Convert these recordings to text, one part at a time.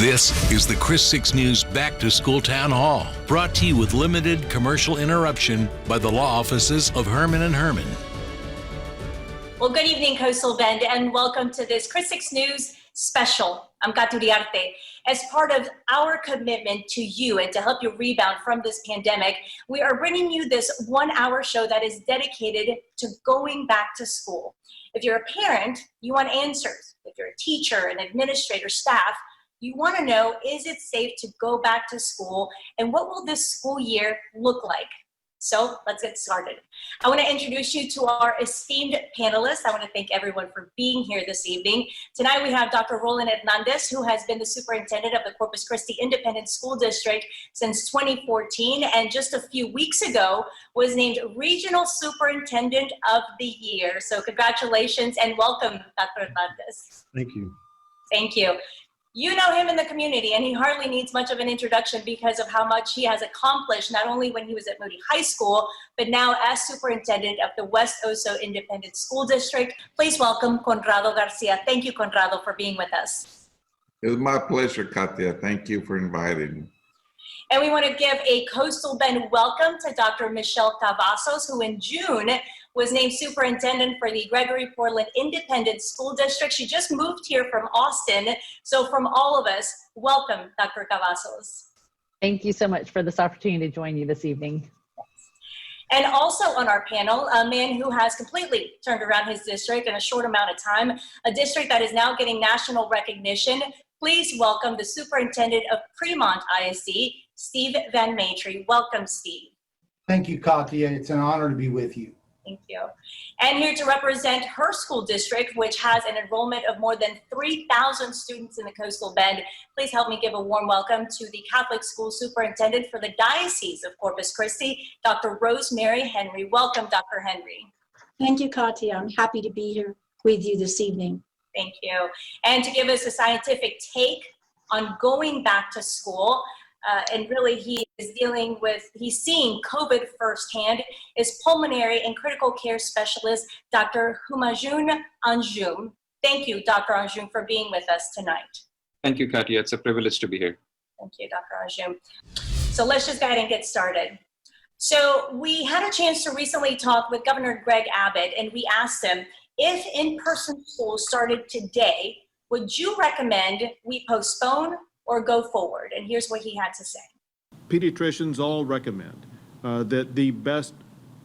This is the Chris 6 News Back to School Town Hall, brought to you with limited commercial interruption by the law offices of Herman & Herman. Well, good evening, Coastal Bend, and welcome to this Chris 6 News special. I'm Katuriarte. As part of our commitment to you and to help you rebound from this pandemic, we are bringing you this 1-hour show that is dedicated to going back to school. If you're a parent, you want answers. If you're a teacher, an administrator, staff, you want to know, is it safe to go back to school, and what will this school year look like? So let's get started. I want to introduce you to our esteemed panelists. I want to thank everyone for being here this evening. Tonight we have Dr. Roland Hernandez, who has been the superintendent of the Corpus Christi Independent School District since 2014, and just a few weeks ago was named Regional Superintendent of the Year. So congratulations and welcome, Dr. Hernandez. Thank you. Thank you. You know him in the community, and he hardly needs much of an introduction because of how much he has accomplished, not only when he was at Moody High School, but now as superintendent of the West Oso Independent School District. Please welcome Conrado Garcia. Thank you, Conrado, for being with us. It was my pleasure, Katia. Thank you for inviting me. And we want to give a Coastal Bend welcome to Dr. Michelle Cavazos, who in June was named superintendent for the Gregory Portland Independent School District. She just moved here from Austin. So from all of us, welcome, Dr. Cavazos. Thank you so much for this opportunity to join you this evening. And also on our panel, a man who has completely turned around his district in a short amount of time, a district that is now getting national recognition. Please welcome the superintendent of Fremont ISD, Steve Van Maitre. Welcome, Steve. Thank you, Katia. It's an honor to be with you. Thank you. And here to represent her school district, which has an enrollment of more than 3,000 students in the Coastal Bend, please help me give a warm welcome to the Catholic School Superintendent for the Diocese of Corpus Christi, Dr. Rosemary Henry. Welcome, Dr. Henry. Thank you, Katia. I'm happy to be here with you this evening. Thank you. And to give us a scientific take on going back to school, and really he is he's seeing COVID firsthand, is pulmonary and critical care specialist, Dr. Humajun Anjum. Thank you, Dr. Anjum, for being with us tonight. Thank you, Katia. It's a privilege to be here. Thank you, Dr. Anjum. So let's just go ahead and get started. So we had a chance to recently talk with Governor Greg Abbot, and we asked him, if in-person school started today, would you recommend we postpone or go forward? And here's what he had to say. Pediatricians all recommend that the best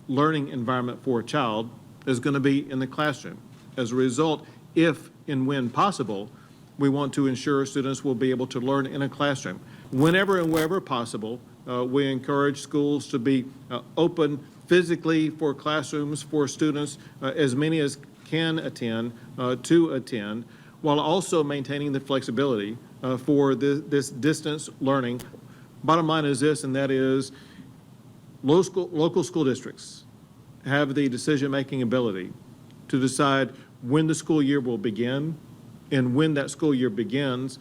learning environment for a child is going to be in the classroom. As a result, if and when possible, we want to ensure students will be able to learn in a classroom. Whenever and wherever possible, we encourage schools to be open physically for classrooms for students, as many as can attend, to attend, while also maintaining the flexibility for this distance learning. Bottom line is this, and that is local school districts have the decision-making ability to decide when the school year will begin, and when that school year begins,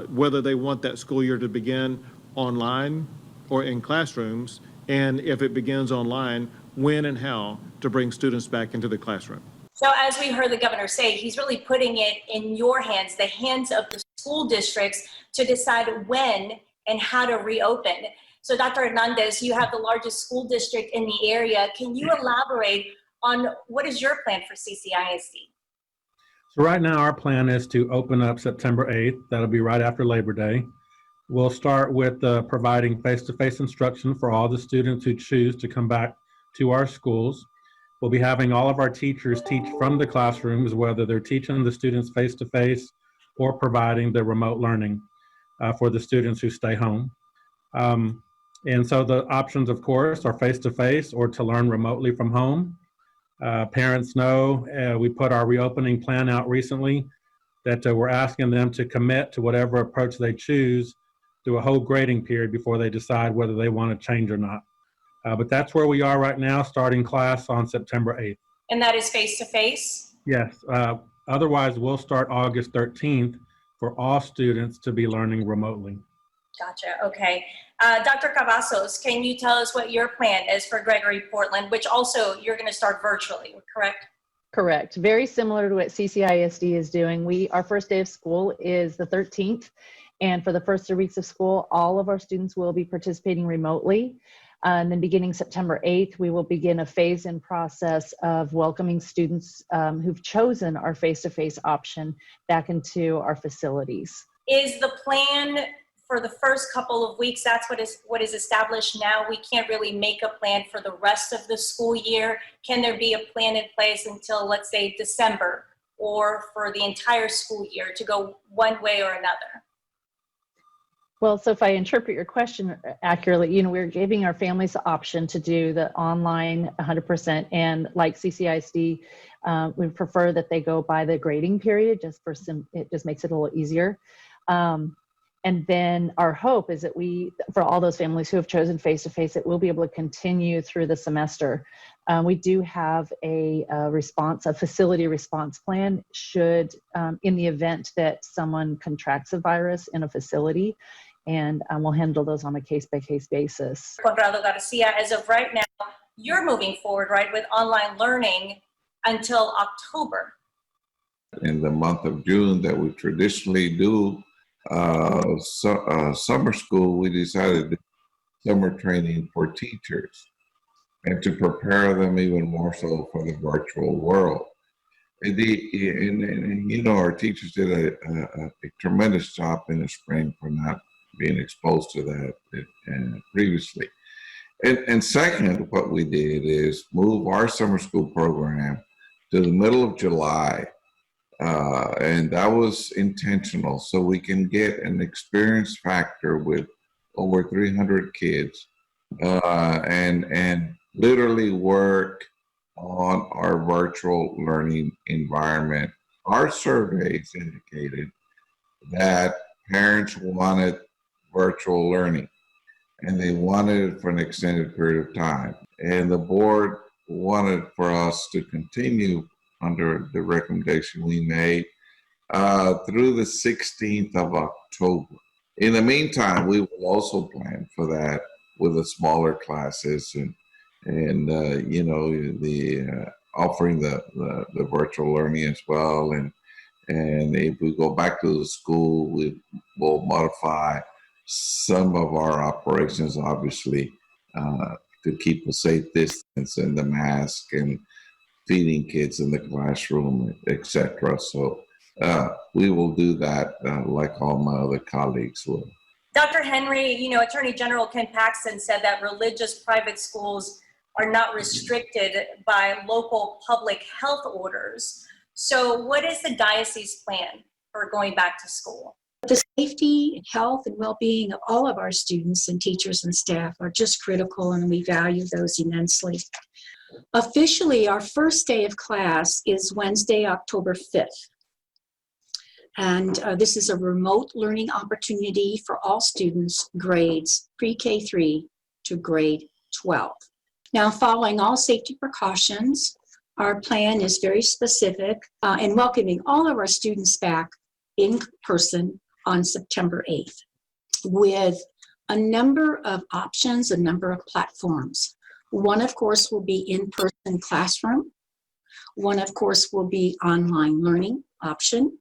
whether they want that school year to begin online or in classrooms, and if it begins online, when and how to bring students back into the classroom. So as we heard the governor say, he's really putting it in your hands, the hands of the school districts, to decide when and how to reopen. So Dr. Hernandez, you have the largest school district in the area. Can you elaborate on what is your plan for CCISD? So right now our plan is to open up September 8th. That'll be right after Labor Day. We'll start with providing face-to-face instruction for all the students who choose to come back to our schools. We'll be having all of our teachers teach from the classrooms, whether they're teaching the students face-to-face or providing the remote learning for the students who stay home. And so the options, of course, are face-to-face or to learn remotely from home. Parents know we put our reopening plan out recently that we're asking them to commit to whatever approach they choose through a whole grading period before they decide whether they want to change or not. But that's where we are right now, starting class on September 8th. And that is face-to-face? Yes. Otherwise, we'll start August 13th for all students to be learning remotely. Gotcha. Okay. Dr. Cavazos, can you tell us what your plan is for Gregory Portland, which also you're going to start virtually, correct? Correct. Very similar to what CCISD is doing. Our first day of school is the 13th, And for the first 3 weeks of school, all of our students will be participating remotely. And then beginning September 8th, we will begin a phase-in process of welcoming students who've chosen our face-to-face option back into our facilities. Is the plan for the first couple of weeks, that's what is established now? We can't really make a plan for the rest of the school year. Can there be a plan in place until, let's say, December, or for the entire school year to go one way or another? Well, so if I interpret your question accurately, we're giving our families the option to do the online 100%. And like CCISD, we prefer that they go by the grading period, it just makes it a little easier. And then our hope is that for all those families who have chosen face-to-face, that we'll be able to continue through the semester. We do have a facility response plan should, in the event that someone contracts a virus in a facility, and we'll handle those on a case-by-case basis. Conrado Garcia, as of right now, you're moving forward, right, with online learning until October. In the month of June that we traditionally do summer school, we decided to do summer training for teachers and to prepare them even more so for the virtual world. And our teachers did a tremendous job in the spring for not being exposed to that previously. And second, what we did is move our summer school program to the middle of July. And that was intentional, so we can get an experience factor with over 300 kids and literally work on our virtual learning environment. Our surveys indicated that parents wanted virtual learning, and they wanted it for an extended period of time. And the board wanted for us to continue under the recommendation we made through the 16th of October. In the meantime, we will also plan for that with the smaller classes and offering the virtual learning as well. And if we go back to the school, we will modify some of our operations, obviously, to keep a safe distance and the mask and feeding kids in the classroom, etc. So we will do that like all my other colleagues will. Dr. Henry, Attorney General Ken Paxton said that religious private schools are not restricted by local public health orders. So what is the diocese plan for going back to school? The safety, health, and well-being of all of our students and teachers and staff are just critical, and we value those immensely. Officially, our first day of class is Wednesday, October 5th. And this is a remote learning opportunity for all students, grades pre-K3 to grade 12. Now, following all safety precautions, our plan is very specific in welcoming all of our students back in person on September 8th with a number of options, a number of platforms. One, of course, will be in-person classroom. One, of course, will be online learning option.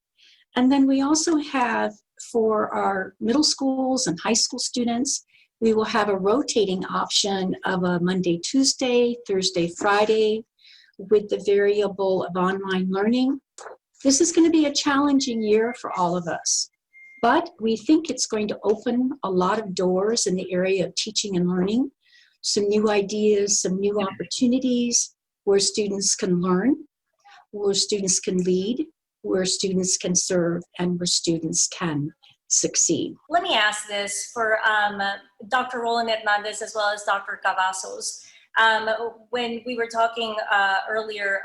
And then we also have, for our middle schools and high school students, we will have a rotating option of a Monday, Tuesday, Thursday, Friday, with the variable of online learning. This is going to be a challenging year for all of us, but we think it's going to open a lot of doors in the area of teaching and learning, some new ideas, some new opportunities where students can learn, where students can lead, where students can serve, and where students can succeed. Let me ask this for Dr. Roland Hernandez as well as Dr. Cavazos. When we were talking earlier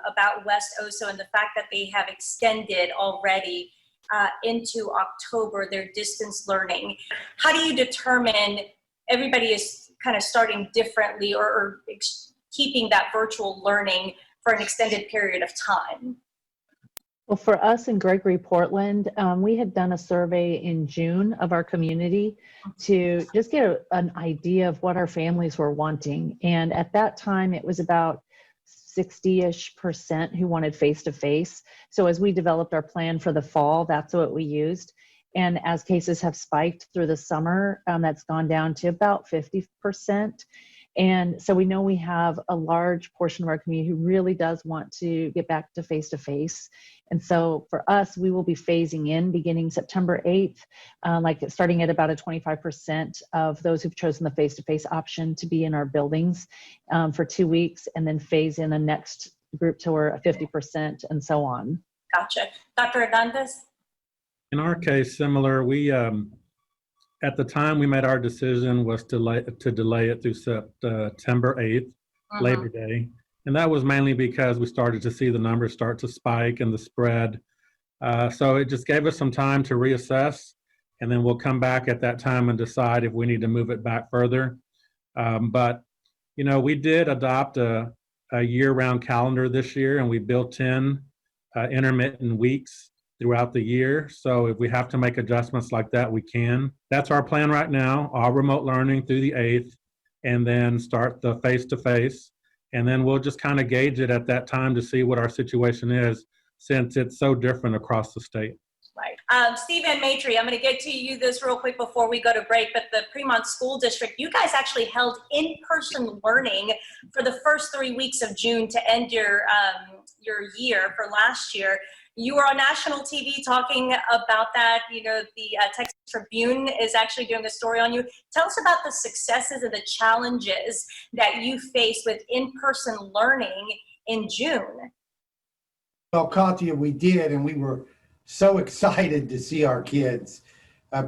about West OSO and the fact that they have extended already into October their distance learning, how do you determine everybody is kind of starting differently or keeping that virtual learning for an extended period of time? Well, for us in Gregory Portland, we had done a survey in June of our community to just get an idea of what our families were wanting. And at that time, it was about 60-ish% who wanted face-to-face. So as we developed our plan for the fall, that's what we used. And as cases have spiked through the summer, that's gone down to about 50%. And so we know we have a large portion of our community who really does want to get back to face-to-face. And so for us, we will be phasing in beginning September 8th, like starting at about a 25% of those who've chosen the face-to-face option to be in our buildings for 2 weeks, and then phase in the next group to a 50% and so on. Gotcha. Dr. Hernandez? In our case, similar, we, at the time we made our decision was to delay it through September 8th, Labor Day. And that was mainly because we started to see the numbers start to spike and the spread. So it just gave us some time to reassess, and then we'll come back at that time and decide if we need to move it back further. But, you know, we did adopt a year-round calendar this year, and we built in intermittent weeks throughout the year. So if we have to make adjustments like that, we can. That's our plan right now, all remote learning through the 8th, and then start the face-to-face. And then we'll just kind of gauge it at that time to see what our situation is, since it's so different across the state. Right. Stephen Matry, I'm going to get to you this real quick before we go to break, but the Fremont School District, you guys actually held in-person learning for the first 3 weeks of June to end your year for last year. You were on national TV talking about that. You know, the Texas Tribune is actually doing a story on you. Tell us about the successes and the challenges that you faced with in-person learning in June. Well, Katya, we did, and we were so excited to see our kids.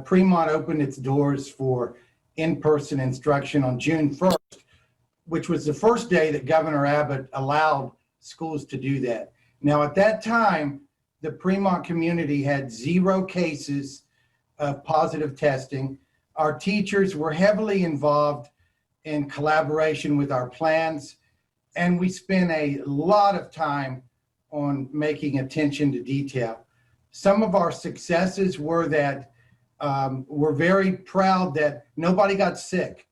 Fremont opened its doors for in-person instruction on June 1st, which was the first day that Governor Abbot allowed schools to do that. Now, at that time, the Fremont community had 0 cases of positive testing. Our teachers were heavily involved in collaboration with our plans, and we spent a lot of time on making attention to detail. Some of our successes were that we're very proud that nobody got sick.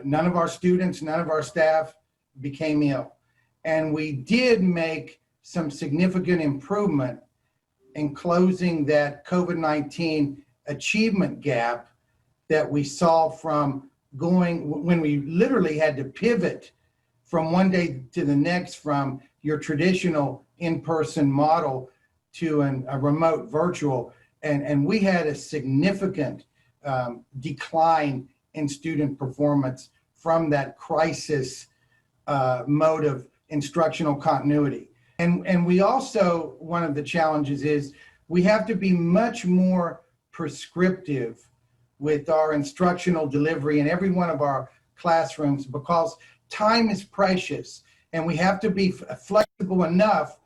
None of our students, none of our staff became ill. And we did make some significant improvement in closing that COVID-19 achievement gap that we saw from when we literally had to pivot from one day to the next from your traditional in-person model to a remote virtual. And we had a significant decline in student performance from that crisis mode of instructional continuity. And we also, one of the challenges is we have to be much more prescriptive with our instructional delivery in every one of our classrooms, because time is precious, and we have to be flexible enough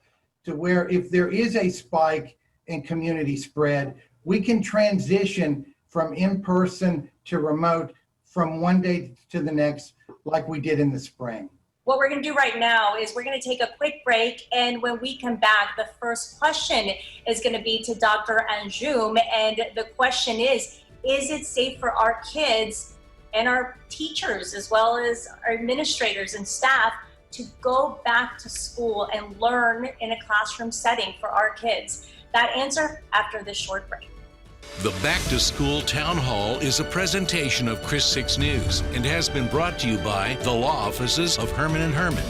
to where if there is a spike in community spread, we can transition from in-person to remote from one day to the next, like we did in the spring. What we're going to do right now is we're going to take a quick break, and when we come back, the first question is going to be to Dr. Anjoum, and the question is it safe for our kids and our teachers, as well as our administrators and staff, to go back to school and learn in a classroom setting for our kids? That answer after this short break. The Back to School Town Hall is a presentation of Chris 6 News and has been brought to you by the law offices of Herman & Herman.